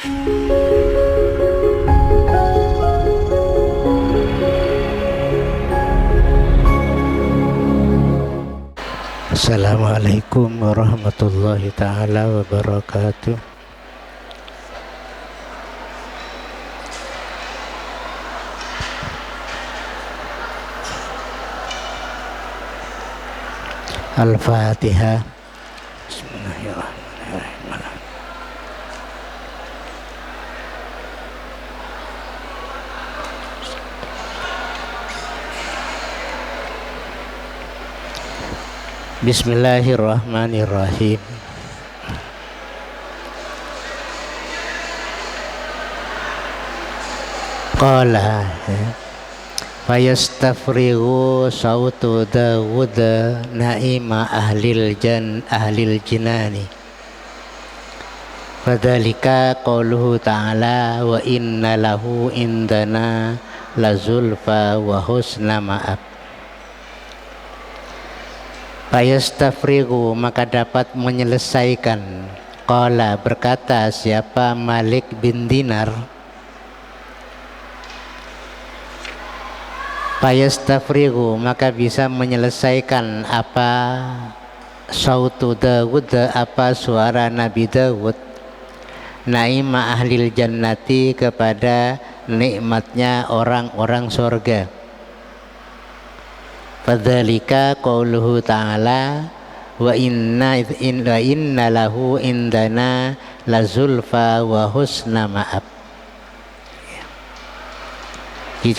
Assalamualaikum warahmatullahi ta'ala wabarakatuh. Al-Fatihah. Bismillahirrahmanirrahim. Bismillahirrahmanirrahim. Qala fayastafrighu sautu Dawud naima ahlil jinani. Fadzalika qauluhu ta'ala wa inna lahu indana lazulfa wa husna ma'ab. Fayastafrighu maka dapat menyelesaikan. Qala berkata siapa Malik bin Dinar. Fayastafrighu maka bisa menyelesaikan apa sautu Dawud, apa suara Nabi Dawud, naima ahlil jannati kepada nikmatnya orang-orang surga. Fadzalika qauluhu ta'ala wa inna lahu indana lazulfa wa husna ma'ab.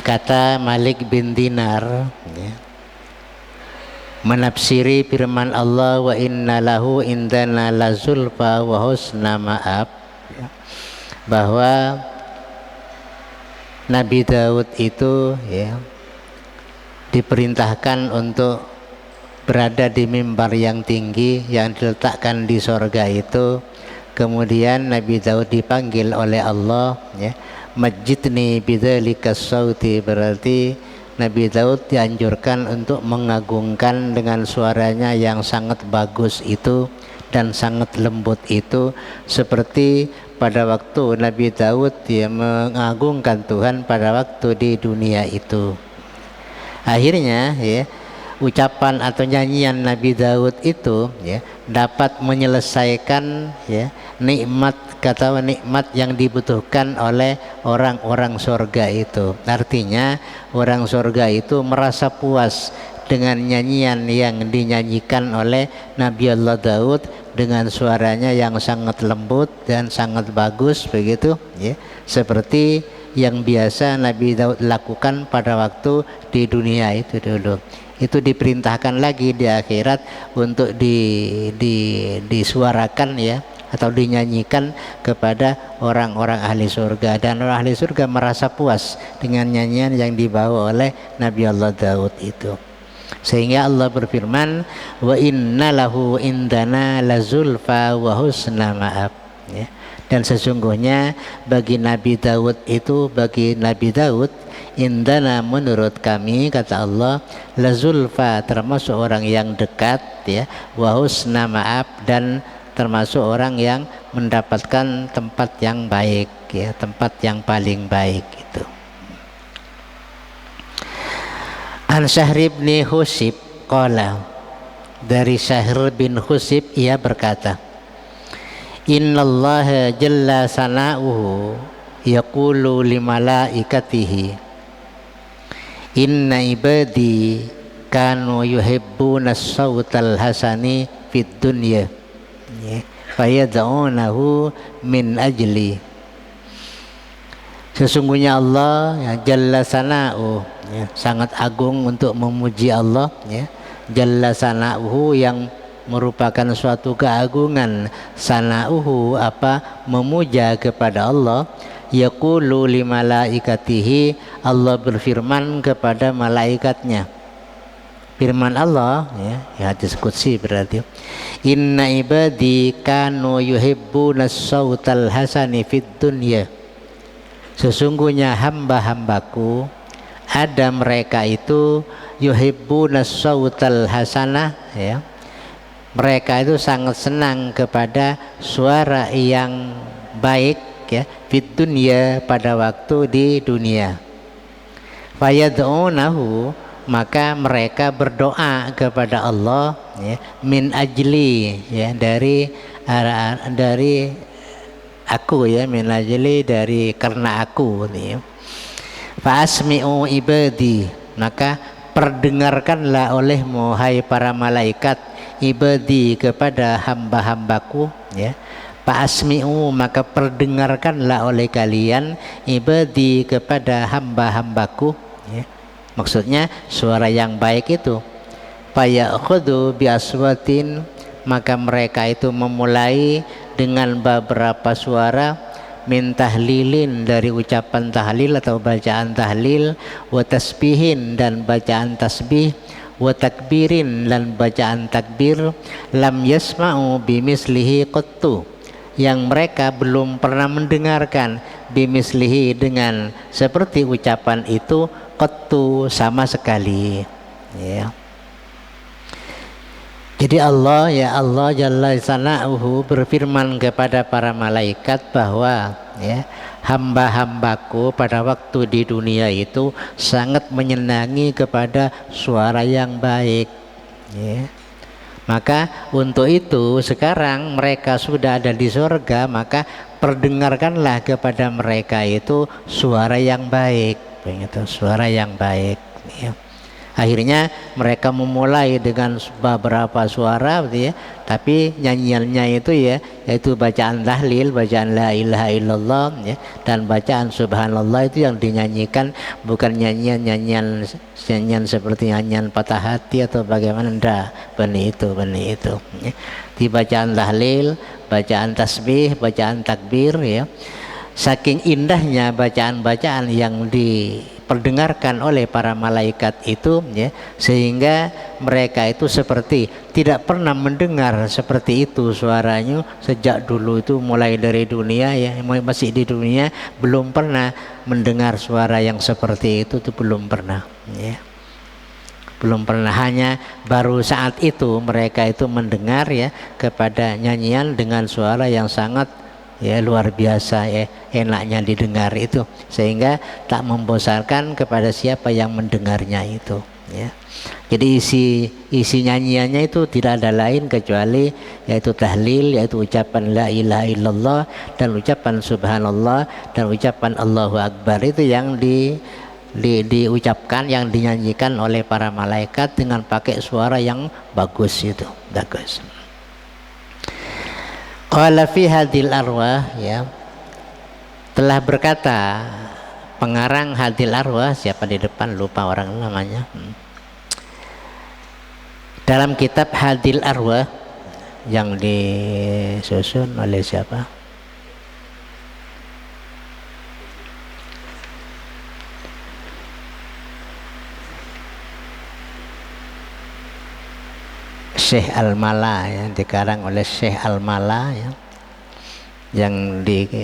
Kata Malik bin Dinar menafsiri firman Allah wa inna lahu indana lazulfa wa husna ma'ab, bahwa Nabi Daud itu diperintahkan untuk berada di mimbar yang tinggi yang diletakkan di sorga itu. Kemudian Nabi Daud dipanggil oleh Allah, majidni bidzalika sauti, berarti Nabi Daud dianjurkan untuk mengagungkan dengan suaranya yang sangat bagus itu dan sangat lembut itu, seperti pada waktu Nabi Daud mengagungkan Tuhan pada waktu di dunia itu. Akhirnya ucapan atau nyanyian Nabi Daud itu dapat menyelesaikan nikmat yang dibutuhkan oleh orang-orang surga itu. Artinya orang surga itu merasa puas dengan nyanyian yang dinyanyikan oleh Nabi Allah Daud dengan suaranya yang sangat lembut dan sangat bagus begitu, seperti yang biasa Nabi Daud lakukan pada waktu di dunia itu dulu. Itu diperintahkan lagi di akhirat untuk disuarakan atau dinyanyikan kepada orang-orang ahli surga, dan orang ahli surga merasa puas dengan nyanyian yang dibawa oleh Nabi Allah Daud itu. Sehingga Allah berfirman wa inna lahu indana lazulfa wa husna ma'ab, dan sesungguhnya bagi Nabi Daud indana menurut kami, kata Allah, lazulfa termasuk orang yang dekat, wa husna ma'ab dan termasuk orang yang mendapatkan tempat yang baik, tempat yang paling baik itu. An Syahr bin Husib qala, dari Syahr bin Husib ia berkata, innallaha jalla sana'uhu yaqulu li malaikatihi inna ibadi kanu yuhibbuna as-sautal hasani fid dunya fayad'unahu min ajli. Sesungguhnya Allah jalla sana'uhu, sangat agung untuk memuji Allah, jalla sana'uhu yang merupakan suatu keagungan, sana'uhu apa memuja kepada Allah, yaqulu li malaikatihi, Allah berfirman kepada malaikatnya. Firman Allah hadis qudsi berarti, inna ibadi kanu yuhibbuna as-sautal hasani fid dunya, sesungguhnya hamba-hambaku ada mereka itu yuhibbuna as-sautal hasanah, mereka itu sangat senang kepada suara yang baik ya, fid dunya pada waktu di dunia. Fayad'unahu, maka mereka berdoa kepada Allah ya, min ajli ya, dari aku ya, min ajli dari karena aku ya. Fa asmi'u ibadi, maka perdengarkanlah olehmu hai para malaikat ibadi kepada hamba-hambaku ya. Fa asmi'u, maka perdengarkanlah oleh kalian ibadi kepada hamba-hambaku ya. Maksudnya suara yang baik itu. Fa ya'khudhu bi aswatin, maka mereka itu memulai dengan beberapa suara, min tahlilin, dari ucapan tahlil atau bacaan tahlil, wa tasbihin, dan bacaan tasbih, wa takbirin, dan bacaan takbir, lam yasma'u bimislihi qattu, yang mereka belum pernah mendengarkan, bimislihi, dengan seperti ucapan itu, qattu, sama sekali ya. Jadi Allah ya, Allah Jalla Sana'uhu berfirman kepada para malaikat bahwa ya, hamba-hambaku pada waktu di dunia itu sangat menyenangi kepada suara yang baik ya. Maka untuk itu sekarang mereka sudah ada di surga, maka perdengarkanlah kepada mereka itu suara yang baik, begitu, suara yang baik ya. Akhirnya mereka memulai dengan beberapa suara ya, tapi nyanyiannya itu ya, yaitu bacaan tahlil, bacaan la ilaha illallah ya, dan bacaan subhanallah, itu yang dinyanyikan, bukan nyanyian seperti nyanyian patah hati atau bagaimana, enggak, benih itu ya. Di bacaan tahlil, bacaan tasbih, bacaan takbir ya. Saking indahnya bacaan-bacaan yang diperdengarkan oleh para malaikat itu ya, sehingga mereka itu seperti tidak pernah mendengar seperti itu suaranya sejak dulu itu, mulai dari dunia ya, masih di dunia belum pernah mendengar suara yang seperti itu tuh, belum pernah ya. Belum pernah, hanya baru saat itu mereka itu mendengar ya kepada nyanyian dengan suara yang sangat ya luar biasa ya, enaknya didengar itu, sehingga tak membosankan kepada siapa yang mendengarnya itu ya. Jadi isi nyanyiannya itu tidak ada lain kecuali yaitu tahlil, yaitu ucapan la ilaha illallah, dan ucapan subhanallah, dan ucapan Allahu akbar, itu yang diucapkan, yang dinyanyikan oleh para malaikat dengan pakai suara yang bagus itu, bagus. Qala fi hadil arwah ya, telah berkata pengarang hadil arwah, siapa di depan lupa orang namanya, dalam kitab hadil arwah yang disusun oleh siapa, Syekh Al-Mala ya, dikarang oleh Syekh Al-Mala ya, yang disusun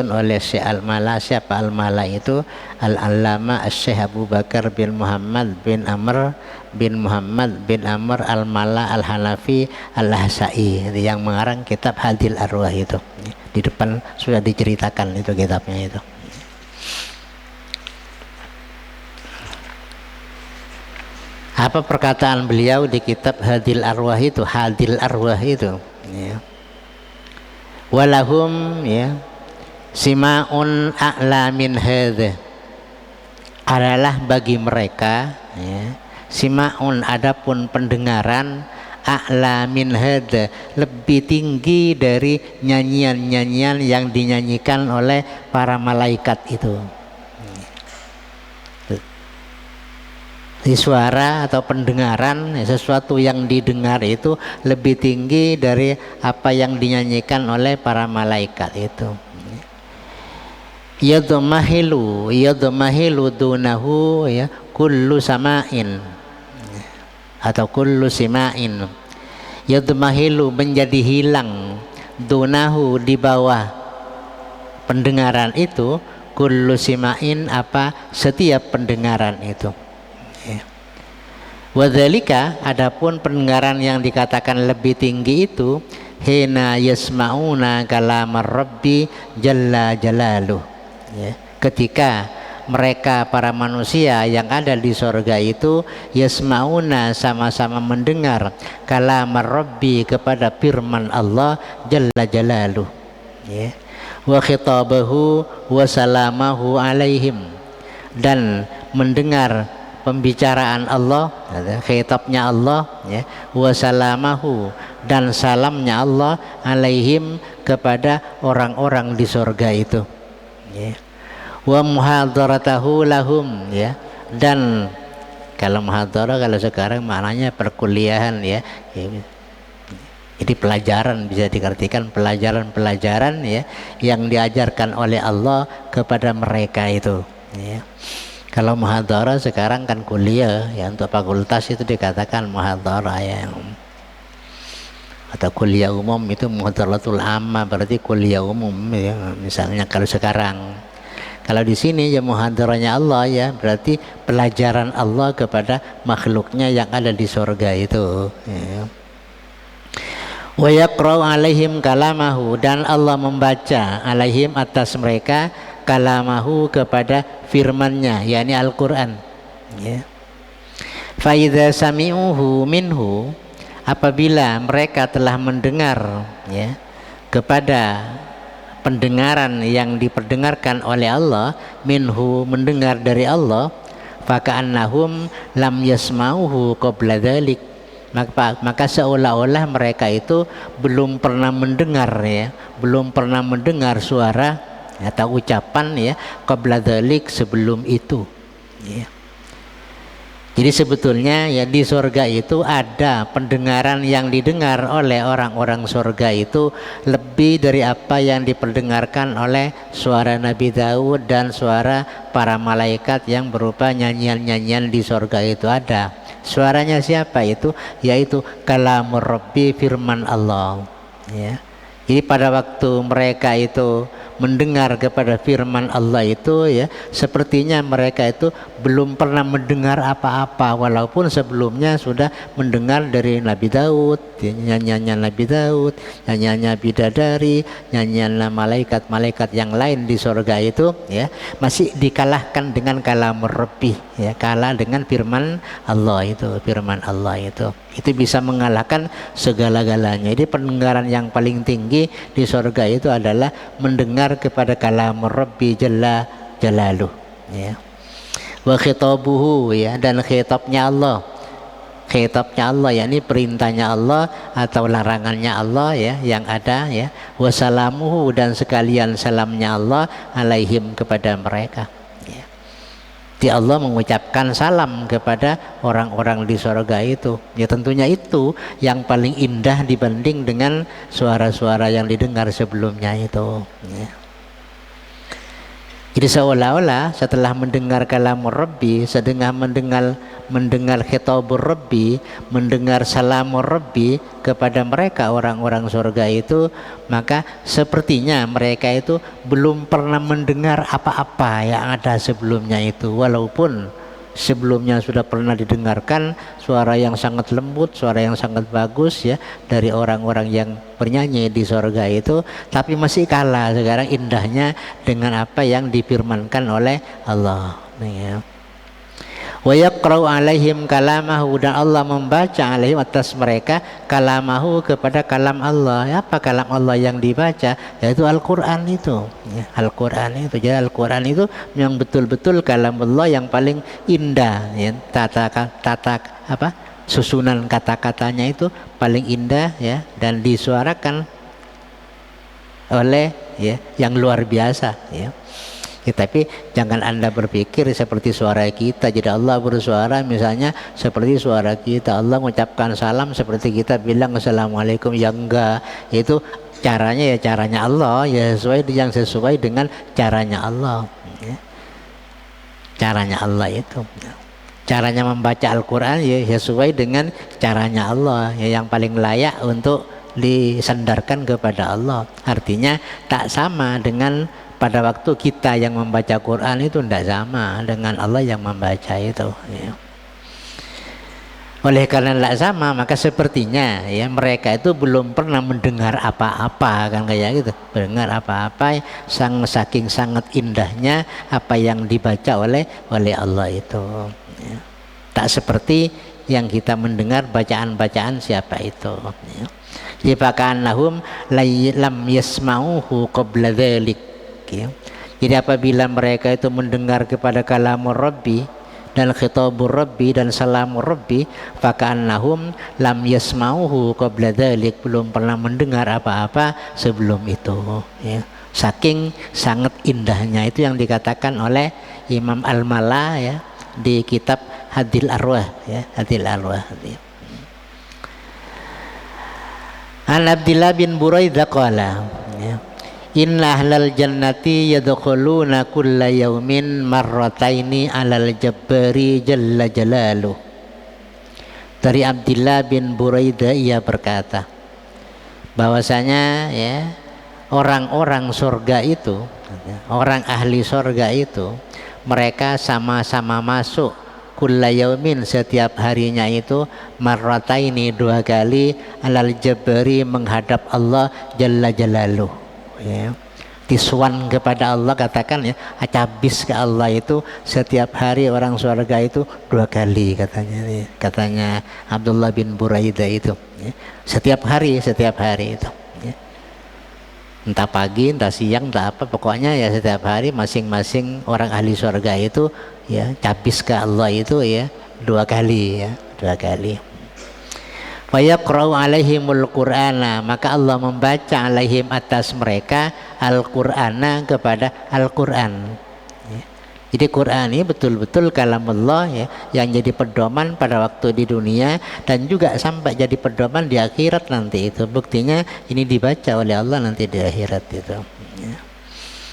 oleh Syekh Al-Mala. Siapa Al-Mala itu? Al-Allama Syekh Abu Bakar bin Muhammad bin Amr bin Muhammad bin Amr Al-Mala Al-Hanafi Al-Ahsa'i, yang mengarang kitab Hadil Arwah itu. Di depan sudah diceritakan itu kitabnya itu. Apa perkataan beliau di kitab Hadil Arwah itu? Hadil Arwah itu ya. Walahum ya sima'un a'la min hadza, adalah bagi mereka ya, sima'un, adapun pendengaran, a'la min hadza, lebih tinggi dari nyanyian-nyanyian yang dinyanyikan oleh para malaikat itu. Di suara atau pendengaran, sesuatu yang didengar itu lebih tinggi dari apa yang dinyanyikan oleh para malaikat itu. Yadmahilu dunahu ya kullu sama'in atau kullu sima'in. Yadmahilu, menjadi hilang, dunahu, di bawah pendengaran itu, kullu sima'in, apa, setiap pendengaran itu. Wadzalika, adapun pendengaran yang dikatakan lebih tinggi itu hina yasmauna kalamar rabbi jalla jalaluh, ya, ketika mereka para manusia yang ada di sorga itu yasmauna sama-sama mendengar kalamar rabbi kepada firman Allah jalla jalaluh, ya, wa khitabahu wa salamahu alaihim, dan mendengar pembicaraan Allah, khitabnya Allah, ya, wa salamahu, dan salamnya Allah alaihim kepada orang-orang di surga itu, ya, wa muhadaratahu lahum, ya, dan kalau muhadarah kalau sekarang maknanya perkuliahan, ya, jadi pelajaran, bisa diartikan pelajaran-pelajaran, ya, yang diajarkan oleh Allah kepada mereka itu, ya. Kalau muhadarah sekarang kan kuliah, ya, untuk fakultas itu dikatakan muhadarah, ya, atau kuliah umum itu muhadaratul amma, berarti kuliah umum, ya, misalnya kalau sekarang. Kalau di sini ya muhadarahnya Allah, ya, berarti pelajaran Allah kepada makhluknya yang ada di surga itu, ya. Wa yaqra'u alaihim kalamahu, dan Allah membaca alaihim atas mereka kalamahu kepada firman-Nya, yakni Al-Qur'an, ya. Fa idza sami'uhu minhu, apabila mereka telah mendengar, ya, kepada pendengaran yang diperdengarkan oleh Allah, minhu, mendengar dari Allah, faka'annahum lam yasma'uhu qabla dzalik, maka seolah-olah mereka itu belum pernah mendengar, ya, belum pernah mendengar suara atau ucapan, ya, qabla dzalik, sebelum itu, ya. Jadi sebetulnya, ya, di surga itu ada pendengaran yang didengar oleh orang-orang surga itu lebih dari apa yang diperdengarkan oleh suara Nabi Daud dan suara para malaikat yang berupa nyanyian-nyanyian di surga itu ada. Suaranya siapa itu? Yaitu kalamur Rabbi, firman Allah, ya. Jadi pada waktu mereka itu mendengar kepada firman Allah itu, ya, sepertinya mereka itu belum pernah mendengar apa-apa, walaupun sebelumnya sudah mendengar dari Nabi Daud, ya, nyanyian Nabi Daud, nyanyian bidadari, nyanyian malaikat-malaikat yang lain di surga itu, ya, masih dikalahkan dengan kalamur Rabbi, ya, kalah dengan firman Allah itu, firman Allah itu bisa mengalahkan segala-galanya. Jadi pendengaran yang paling tinggi di surga itu adalah mendengar kepada kalamur Rabbi jalla jalaluh, ya. Wa khitabuhu, ya, dan khitabnya Allah, yakni perintahnya Allah atau larangannya Allah, ya, yang ada, ya, wa salamuhu, dan sekalian salamnya Allah alaihim kepada mereka, ya. Di Allah mengucapkan salam kepada orang-orang di surga itu, ya, tentunya itu yang paling indah dibanding dengan suara-suara yang didengar sebelumnya itu, ya. Jadi seolah-olah setelah mendengar kalamur Rabbi, sedengar mendengar khitabur Rabbi, mendengar salamur Rabbi kepada mereka orang-orang surga itu, maka sepertinya mereka itu belum pernah mendengar apa-apa yang ada sebelumnya itu, walaupun sebelumnya sudah pernah didengarkan suara yang sangat lembut, suara yang sangat bagus, ya, dari orang-orang yang bernyanyi di surga itu, tapi masih kalah sekarang indahnya dengan apa yang difirmankan oleh Allah, ya. Wa yaqra'u alaihim kalamahu, dan Allah membaca alaihim atas mereka kalamahu kepada kalam Allah. Apa kalam Allah yang dibaca? Yaitu Al-Qur'an itu, ya, Al-Qur'an itu. Jadi Al-Qur'an itu yang betul-betul kalam Allah yang paling indah, ya, susunan kata-katanya itu paling indah, ya, dan disuarakan oleh, ya, yang luar biasa, ya. Ya, tapi jangan Anda berpikir seperti suara kita. Jadi Allah bersuara misalnya seperti suara kita, Allah mengucapkan salam seperti kita bilang assalamualaikum, ya enggak. Itu caranya, ya, caranya Allah, ya, sesuai dengan caranya Allah, ya. Caranya Allah itu, ya. Caranya membaca Al-Quran, ya, sesuai dengan caranya Allah, ya, yang paling layak untuk disandarkan kepada Allah. Artinya tak sama dengan pada waktu kita yang membaca Quran itu, tidak sama dengan Allah yang membaca itu, ya. Oleh karena tidak sama, maka sepertinya ya mereka itu belum pernah mendengar apa-apa, kan kayak gitu. Mendengar apa-apa saking sangat indahnya apa yang dibaca oleh Allah itu. Ya. Tak seperti yang kita mendengar bacaan-bacaan siapa itu. Ya. Jadi fakannahum lam yasma'uhu qabla dzalik. Ya. Jadi apabila mereka itu mendengar kepada kalamur Rabbi dan khitabur Rabbi dan salamur Rabbi, fakannahum lam yasma'uhu qabla dzalik, belum pernah mendengar apa-apa sebelum itu, ya. Saking sangat indahnya itu yang dikatakan oleh Imam Al-Mala ya di kitab Hadil Arwah ya, Hadil Arwah. An Abdillah bin Buraidah qala ya, inna ahlal jannati yadkhuluna kulla yaumin marrataini alal jabbari jalla jalaluh. Dari Abdillah bin Buraidah ia berkata bahwasanya ya orang-orang surga itu, orang ahli surga itu, mereka sama-sama masuk kulla yaumin setiap harinya itu marrataini 2 kali alal jabbari menghadap Allah jalla jalaluh. Ya, tiswan kepada Allah, katakan ya, acabis ke Allah itu setiap hari orang surga itu 2 kali katanya Abdullah bin Buraidah itu ya. Setiap hari itu ya. Entah pagi, entah siang, entah apa, pokoknya ya setiap hari masing-masing orang ahli surga itu ya cabis ke Allah itu ya 2 kali ya, 2 kali. Fayaqra'u alaihimul Qur'ana, maka Allah membaca alaihim atas mereka Al-Qur'ana kepada Al-Qur'an. Ya. Jadi Qur'an ini betul-betul kalamullah ya, yang jadi pedoman pada waktu di dunia dan juga sampai jadi pedoman di akhirat nanti itu. Buktinya ini dibaca oleh Allah nanti di akhirat itu. Ya.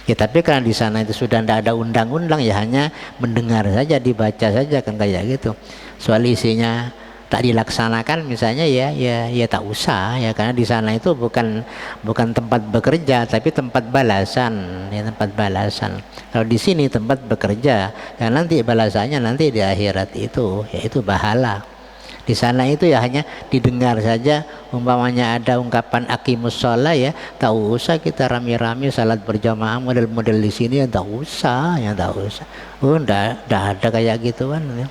Ya tapi karena di sana itu sudah tidak ada undang-undang ya, hanya mendengar saja, dibaca saja kan kayak gitu. Soal isinya tak dilaksanakan misalnya ya tak usah ya, karena di sana itu bukan tempat bekerja tapi tempat balasan ya, tempat balasan. Kalau di sini tempat bekerja ya, nanti balasannya nanti di akhirat itu yaitu pahala. Di sana itu ya hanya didengar saja, umpamanya ada ungkapan aqimus shalah ya, tak usah kita rame-rame salat berjamaah model-model di sini ya, tak usah. Oh ndak ada kayak gituan ya.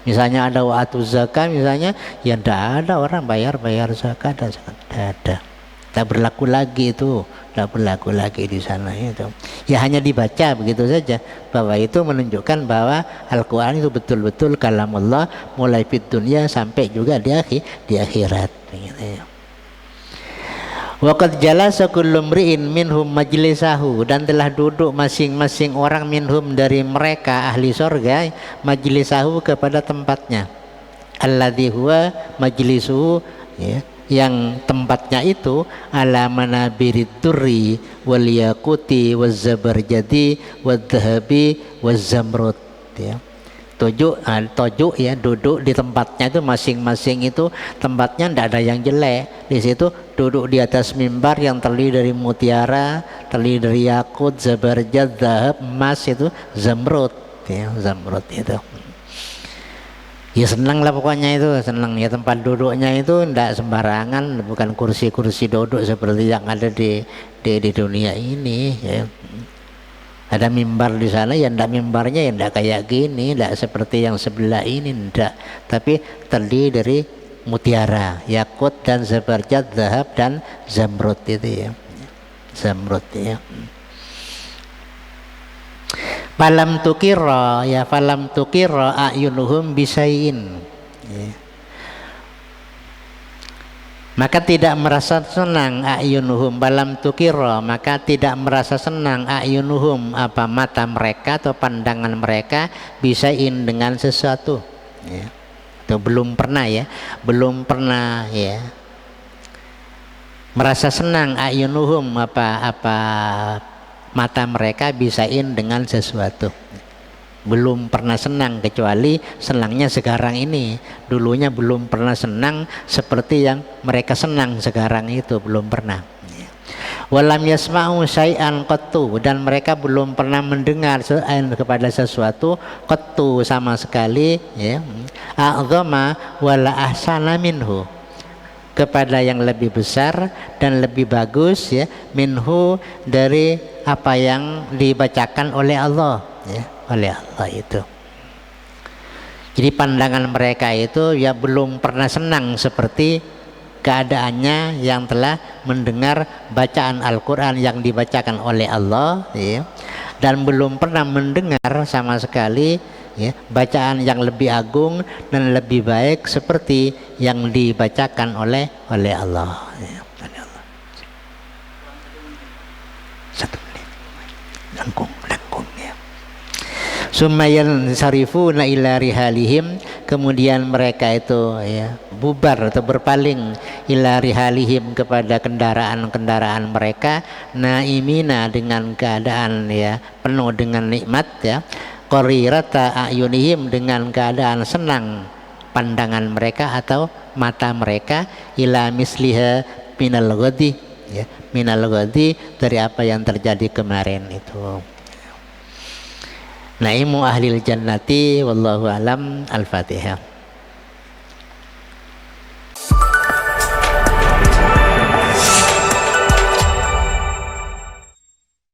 Misalnya ada wa'atuz zakat misalnya, ya tidak ada orang bayar zakat dan zakat, tidak ada. Tak berlaku lagi itu, tidak berlaku lagi di sana itu. Ya hanya dibaca begitu saja, bahwa itu menunjukkan bahwa Al-Quran itu betul-betul kalamullah mulai fid dunia sampai juga di akhirat. Begitu ya. Waqad jalasa kullu mri'in minhum majlisahu, dan telah duduk masing-masing orang minhum dari mereka ahli surga majlisahu kepada tempatnya, alladzi huwa majlisuhu ya, yang tempatnya itu ala manabirid durri wal yaquti waz zabarjadi wad dhahabi waz zamrud ya. Tujuh ya, duduk di tempatnya itu masing-masing itu tempatnya tidak ada yang jelek. Di situ duduk di atas mimbar yang terdiri dari mutiara, terdiri dari yakut, zabarjad, zahab, emas itu, zamrud ya, zamrud itu. Ya senang lah pokoknya itu, senang ya, tempat duduknya itu tidak sembarangan, bukan kursi-kursi duduk seperti yang ada di dunia ini ya. Ada mimbar di sana ya, ndak mimbarnya ya ndak kayak gini, ndak seperti yang sebelah ini, ndak, tapi terdiri dari mutiara, yakut dan zabarjad, zahab dan zamrud itu ya, zamrud ya. Falam tukira ya, falam tukira ayunuhum bisain ya. Maka tidak merasa senang ayunuhum, balam tukiro, maka tidak merasa senang ayunuhum, apa mata mereka atau pandangan mereka bisain dengan sesuatu ya. Itu belum pernah ya, merasa senang ayunuhum, apa mata mereka bisain dengan sesuatu. Belum pernah senang, kecuali senangnya sekarang ini. Dulunya belum pernah senang seperti yang mereka senang sekarang itu, belum pernah. Walam yasma'u syai'an qattu, dan mereka belum pernah mendengar kepada sesuatu qattu sama sekali, ya, a'zama wala ahsana minhu, kepada yang lebih besar dan lebih bagus, ya, minhu, dari apa yang dibacakan oleh Allah, ya, oleh Allah itu. Jadi pandangan mereka itu ya belum pernah senang seperti keadaannya yang telah mendengar bacaan Al-Quran yang dibacakan oleh Allah, ya, dan belum pernah mendengar sama sekali, ya, bacaan yang lebih agung dan lebih baik seperti yang dibacakan oleh Allah, ya, oleh Allah. 1 menit langkung ya. Sumayan sarifuna ila rihalihim, kemudian mereka itu, ya, bubar atau berpaling ila rihalihim, kepada kendaraan-kendaraan mereka, naimina, dengan keadaan, ya, penuh dengan nikmat, ya, qarirata ayunihim, dengan keadaan senang pandangan mereka atau mata mereka, ila misliha minal ghadi, ya, minal ghadi, dari apa yang terjadi kemarin itu. Naimu ahlil jannati wallahu alam. Al-Fatihah.